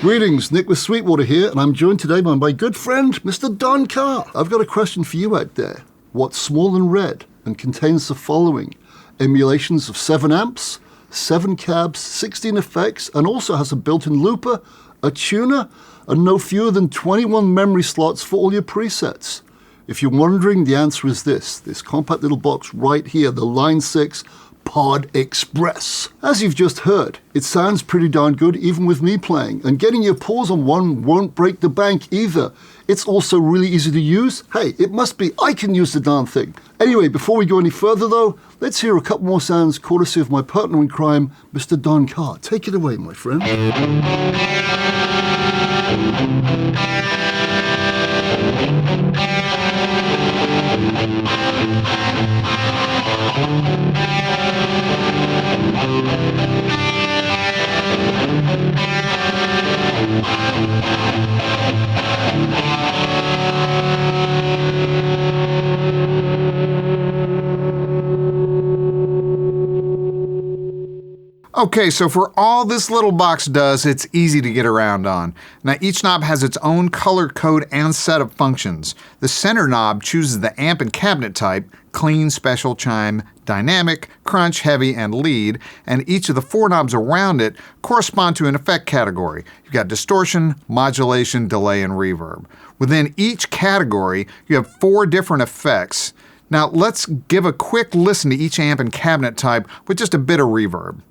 Greetings, Nick with Sweetwater here, and I'm joined today by my good friend, Mr. Don Carr. I've got a question for you out there. What's small and red and contains the following: emulations of 7 amps, 7 cabs, 16 effects, and also has a built-in looper, a tuner, and no fewer than 21 memory slots for all your presets? If you're wondering, the answer is this compact little box right here, the Line 6 Pod Express. As you've just heard, it sounds pretty darn good even with me playing, and getting your paws on one won't break the bank either. It's also really easy to use. Hey, it must be I can use the darn thing. Anyway, before we go any further though, let's hear a couple more sounds courtesy of my partner in crime, Mr. Don Carr. Take it away, my friend. Okay, so for all this little box does, it's easy to get around on. Now each knob has its own color code and set of functions. The center knob chooses the amp and cabinet type: clean, special, chime, dynamic, crunch, heavy, and lead, and each of the 4 knobs around it correspond to an effect category. You've got distortion, modulation, delay, and reverb. Within each category, you have 4 different effects. Now let's give a quick listen to each amp and cabinet type with just a bit of reverb.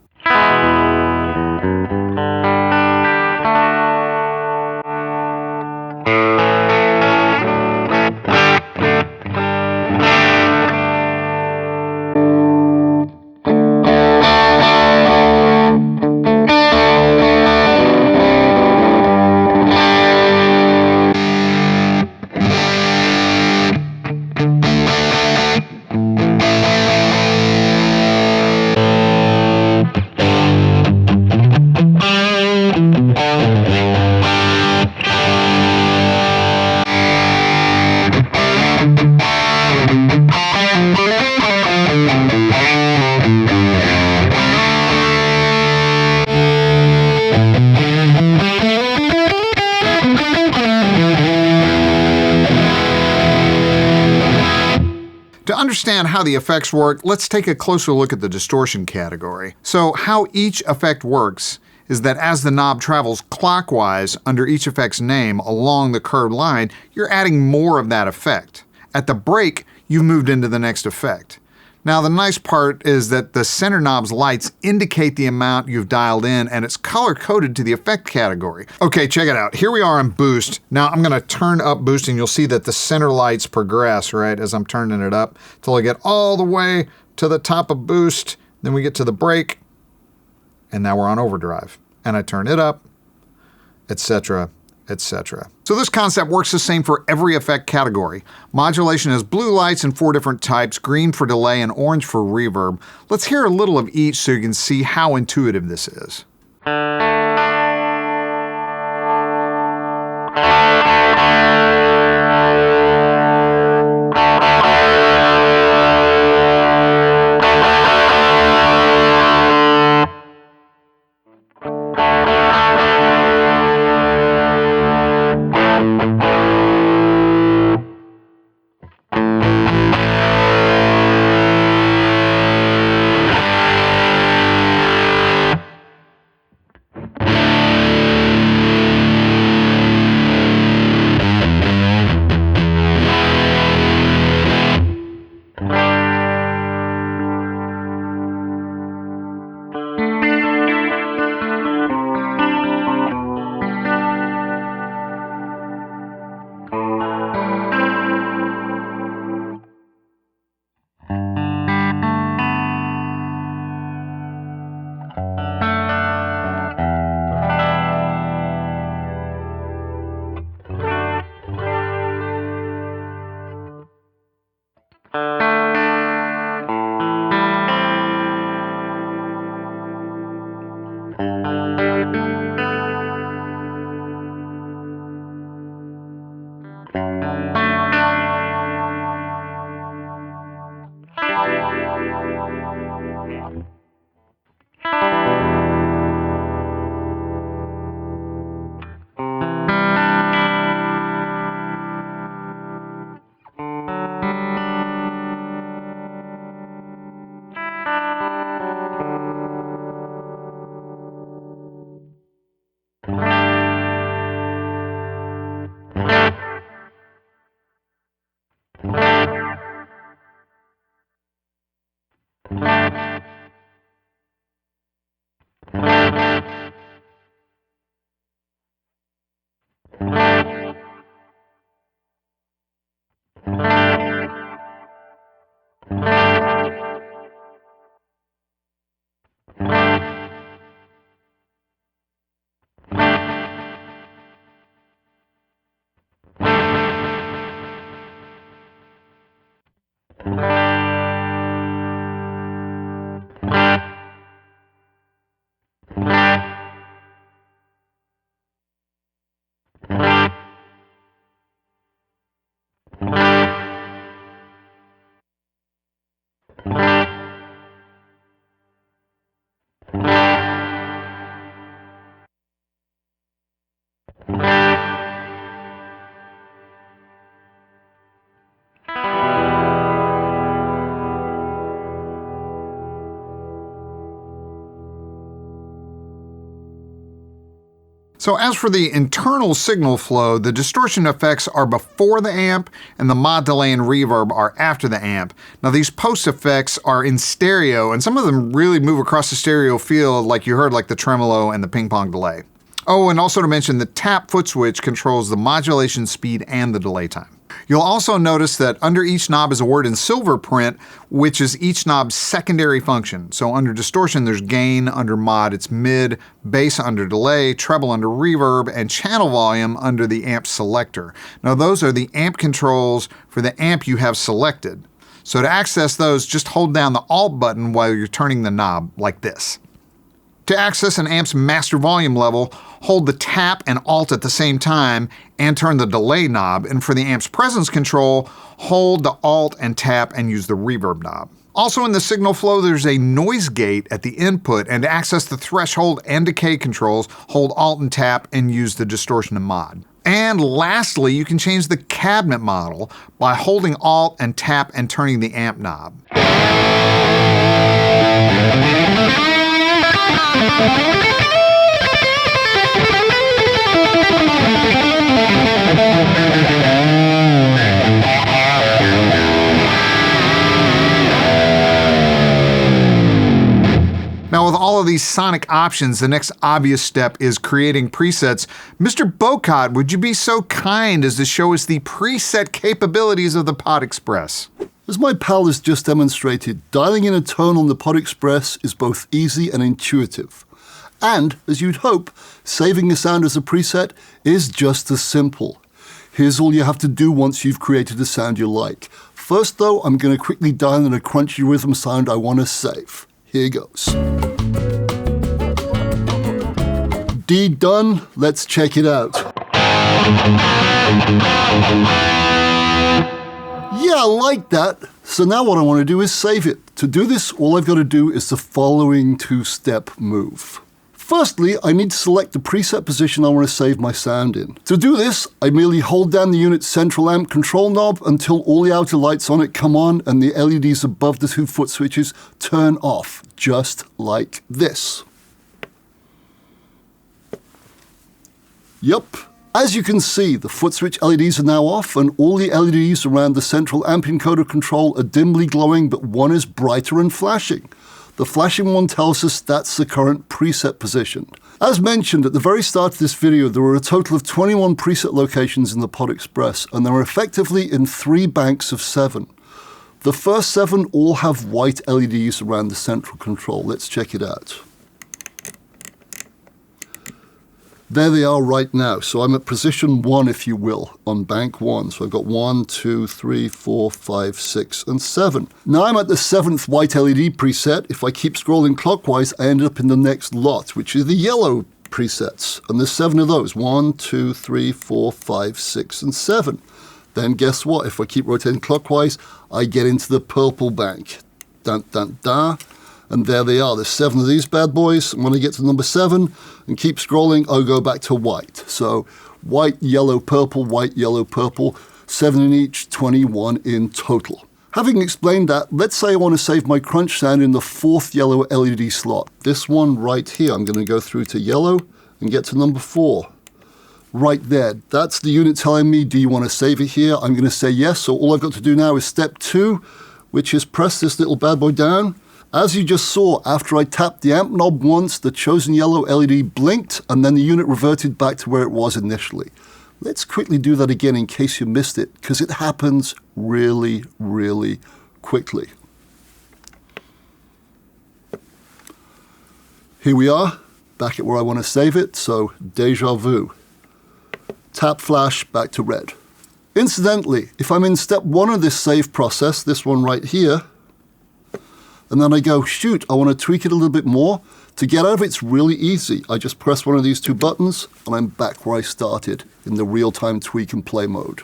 To understand how the effects work, let's take a closer look at the distortion category. So how each effect works is that as the knob travels clockwise under each effect's name along the curved line, you're adding more of that effect. At the break, you've moved into the next effect. Now the nice part is that the center knob's lights indicate the amount you've dialed in, and it's color-coded to the effect category. Okay, check it out. Here we are on boost. Now I'm gonna turn up boost and you'll see that the center lights progress, right, as I'm turning it up till I get all the way to the top of boost. Then we get to the break, and now we're on overdrive. And I turn it up, etc., etc. So this concept works the same for every effect category. Modulation has blue lights in 4 different types, green for delay and orange for reverb. Let's hear a little of each so you can see how intuitive this is. So as for the internal signal flow, the distortion effects are before the amp, and the mod, delay, and reverb are after the amp. Now these post effects are in stereo, and some of them really move across the stereo field like you heard, like the tremolo and the ping pong delay. Oh, and also to mention, the tap foot switch controls the modulation speed and the delay time. You'll also notice that under each knob is a word in silver print, which is each knob's secondary function. So under distortion, there's gain; under mod, it's mid; bass under delay; treble under reverb; and channel volume under the amp selector. Now those are the amp controls for the amp you have selected. So to access those, just hold down the Alt button while you're turning the knob, like this. To access an amp's master volume level, hold the tap and Alt at the same time and turn the delay knob, and for the amp's presence control, hold the Alt and tap and use the reverb knob. Also in the signal flow, there's a noise gate at the input, and to access the threshold and decay controls, hold Alt and tap and use the distortion and mod. And lastly, you can change the cabinet model by holding Alt and tap and turning the amp knob. Now with all of these sonic options, the next obvious step is creating presets. Mr. Bowcott, would you be so kind as to show us the preset capabilities of the Pod Express? As my pal has just demonstrated, dialing in a tone on the Pod Express is both easy and intuitive. And, as you'd hope, saving a sound as a preset is just as simple. Here's all you have to do once you've created a sound you like. First though, I'm going to quickly dial in a crunchy rhythm sound I want to save. Here goes. D done, let's check it out. Yeah, I like that. So now what I want to do is save it. To do this, all I've got to do is the following two-step move. Firstly, I need to select the preset position I want to save my sound in. To do this, I merely hold down the unit's central amp control knob until all the outer lights on it come on and the LEDs above the two foot switches turn off, just like this. Yup. As you can see, the foot switch LEDs are now off and all the LEDs around the central amp encoder control are dimly glowing, but one is brighter and flashing. The flashing one tells us that's the current preset position. As mentioned at the very start of this video, there were a total of 21 preset locations in the Pod Express, and they were effectively in 3 banks of 7. The first 7 all have white LEDs around the central control. Let's check it out. There they are right now. So I'm at position 1, if you will, on bank 1. So I've got 1, 2, 3, 4, 5, 6, and 7. Now I'm at the 7th white LED preset. If I keep scrolling clockwise, I end up in the next lot, which is the yellow presets. And there's 7 of those. 1, 2, 3, 4, 5, 6, and 7. Then guess what? If I keep rotating clockwise, I get into the purple bank. Dun, dun, dun. And there they are. There's 7 of these bad boys. And when I get to number 7 and keep scrolling, I'll go back to white. So white, yellow, purple, 7 in each, 21 in total. Having explained that, let's say I want to save my crunch sound in the 4th yellow LED slot. This one right here. I'm going to go through to yellow and get to number 4. Right there. That's the unit telling me, do you want to save it here? I'm going to say yes. So all I've got to do now is step 2, which is press this little bad boy down. As you just saw, after I tapped the amp knob once, the chosen yellow LED blinked, and then the unit reverted back to where it was initially. Let's quickly do that again in case you missed it, because it happens really, really quickly. Here we are, back at where I want to save it, so deja vu. Tap flash, back to red. Incidentally, if I'm in step 1 of this save process, this one right here, and then I go, shoot, I want to tweak it a little bit more. To get out of it's really easy. I just press one of these 2 buttons, and I'm back where I started in the real-time tweak and play mode.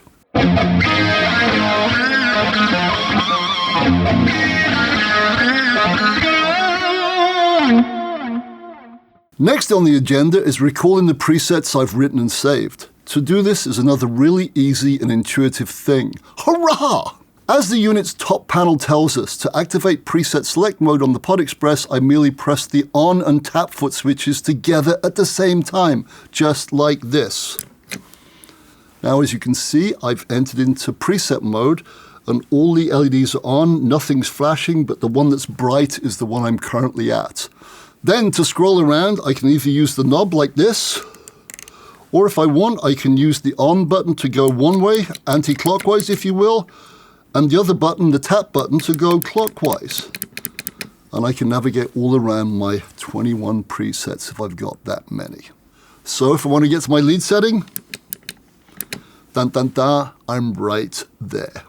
Next on the agenda is recalling the presets I've written and saved. To do this is another really easy and intuitive thing. Hurrah! As the unit's top panel tells us, to activate preset select mode on the Pod Express, I merely press the on and tap foot switches together at the same time, just like this. Now, as you can see, I've entered into preset mode, and all the LEDs are on, nothing's flashing, but the one that's bright is the one I'm currently at. Then, to scroll around, I can either use the knob like this, or if I want, I can use the on button to go one way, anti-clockwise if you will, and the other button, the tap button, to go clockwise. And I can navigate all around my 21 presets if I've got that many. So if I want to get to my lead setting, dun dun dun, I'm right there.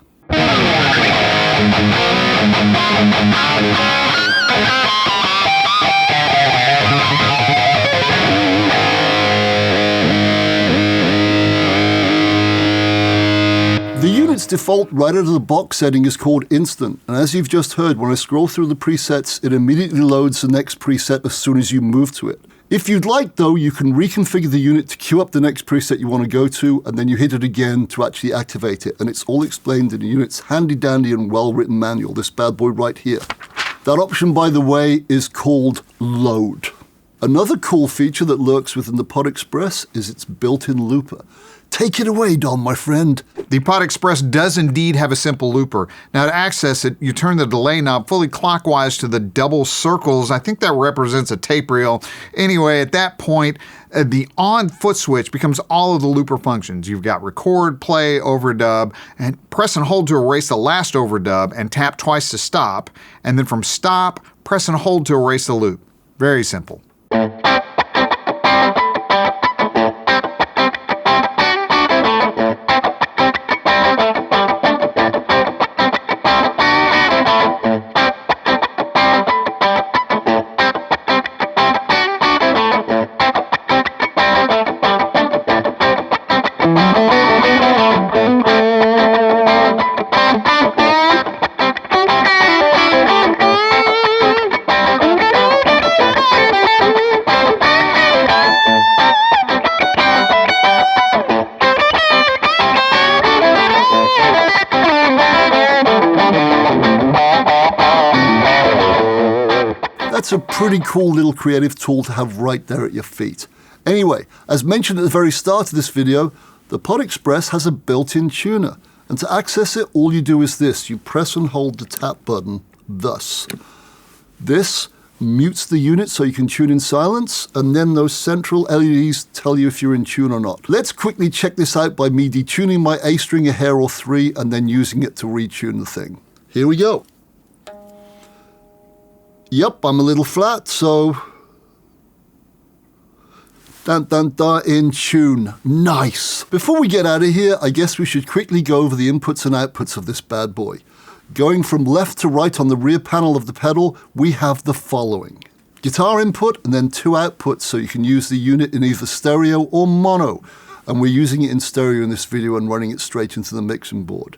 The unit's default right out of the box setting is called Instant, and as you've just heard, when I scroll through the presets, it immediately loads the next preset as soon as you move to it. If you'd like, though, you can reconfigure the unit to queue up the next preset you want to go to, and then you hit it again to actually activate it, and it's all explained in the unit's handy-dandy and well-written manual, this bad boy right here. That option, by the way, is called Load. Another cool feature that lurks within the Pod Express is its built-in looper. Take it away, Don, my friend. The Pod Express does indeed have a simple looper. Now to access it, you turn the delay knob fully clockwise to the double circles. I think that represents a tape reel. Anyway, at that point, the on foot switch becomes all of the looper functions. You've got record, play, overdub, and press and hold to erase the last overdub, and tap twice to stop. And then from stop, press and hold to erase the loop. Very simple. That's a pretty cool little creative tool to have right there at your feet. Anyway, as mentioned at the very start of this video, the Pod Express has a built-in tuner. And to access it, all you do is this. You press and hold the tap button, thus. This mutes the unit so you can tune in silence, and then those central LEDs tell you if you're in tune or not. Let's quickly check this out by me detuning my A string a hair or three and then using it to retune the thing. Here we go. Yep, I'm a little flat, so... Dun dun dun, in tune. Nice. Before we get out of here, I guess we should quickly go over the inputs and outputs of this bad boy. Going from left to right on the rear panel of the pedal, we have the following. Guitar input and then 2 outputs so you can use the unit in either stereo or mono. And we're using it in stereo in this video and running it straight into the mixing board.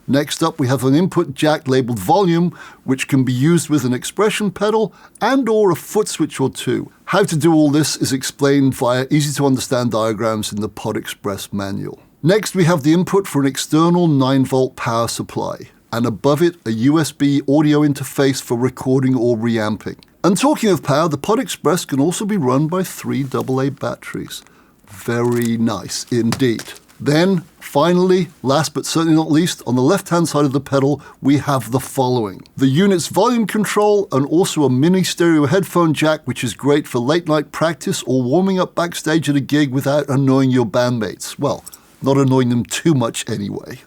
Next up, we have an input jack labeled volume, which can be used with an expression pedal and or a foot switch or two. How to do all this is explained via easy to understand diagrams in the Pod Express manual. Next, we have the input for an external 9-volt power supply. And above it, a USB audio interface for recording or reamping. And talking of power, the Pod Express can also be run by 3 AA batteries. Very nice indeed. Then, finally, last but certainly not least, on the left-hand side of the pedal, we have the following. The unit's volume control and also a mini stereo headphone jack, which is great for late-night practice or warming up backstage at a gig without annoying your bandmates. Well, not annoying them too much anyway.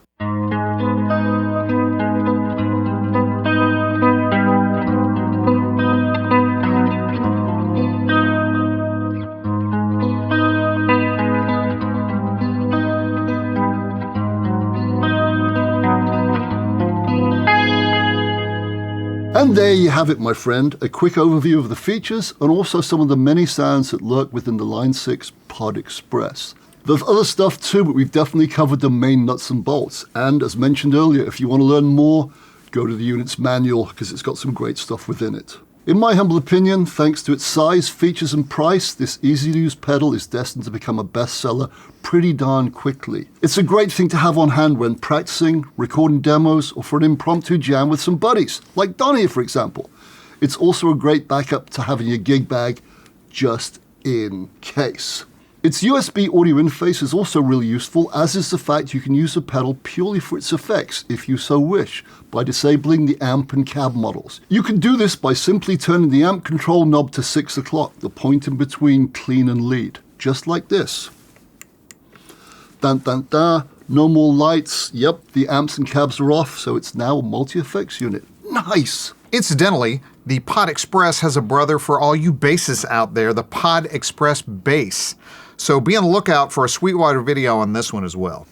And there you have it, my friend, a quick overview of the features and also some of the many sounds that lurk within the Line 6 Pod Express. There's other stuff too, but we've definitely covered the main nuts and bolts. And as mentioned earlier, if you want to learn more, go to the unit's manual because it's got some great stuff within it. In my humble opinion, thanks to its size, features and price, this easy-to-use pedal is destined to become a bestseller pretty darn quickly. It's a great thing to have on hand when practicing, recording demos, or for an impromptu jam with some buddies, like Don here for example. It's also a great backup to having your gig bag just in case. Its USB audio interface is also really useful, as is the fact you can use the pedal purely for its effects, if you so wish, by disabling the amp and cab models. You can do this by simply turning the amp control knob to 6 o'clock, the point in between clean and lead, just like this. Dun dun dun, no more lights. Yep, the amps and cabs are off, so it's now a multi-effects unit. Nice! Incidentally, the Pod Express has a brother for all you bassists out there, the Pod Express Bass. So be on the lookout for a Sweetwater video on this one as well.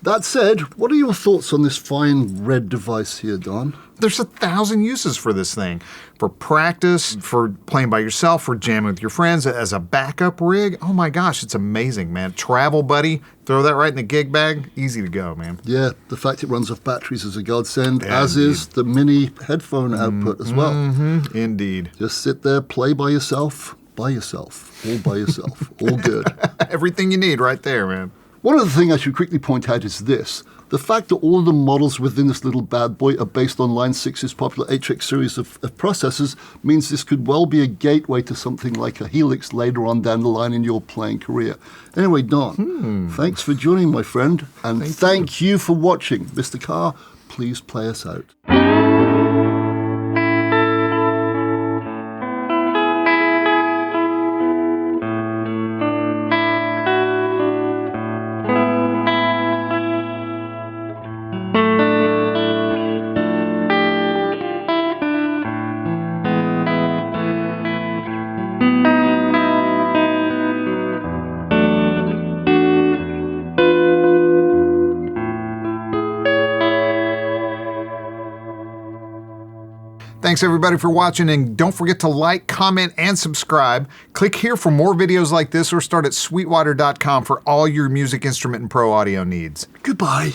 That said, what are your thoughts on this fine red device here, Don? There's 1,000 uses for this thing. For practice, for playing by yourself, for jamming with your friends, as a backup rig. Oh my gosh, it's amazing, man. Travel buddy, throw that right in the gig bag, easy to go, man. Yeah, the fact it runs off batteries is a godsend, Yeah, as indeed. is the mini headphone output as well. Indeed. Just sit there, play by yourself, all by yourself, all good. Everything you need right there, man. One other thing I should quickly point out is this. The fact that all of the models within this little bad boy are based on Line 6's popular HX series of processors means this could well be a gateway to something like a Helix later on down the line in your playing career. Anyway, Don, thanks for joining, my friend, and thank you for watching. Mr. Carr, please play us out. Thanks everybody for watching, and don't forget to like, comment, and subscribe. Click here for more videos like this or start at sweetwater.com for all your music instrument and pro audio needs. Goodbye.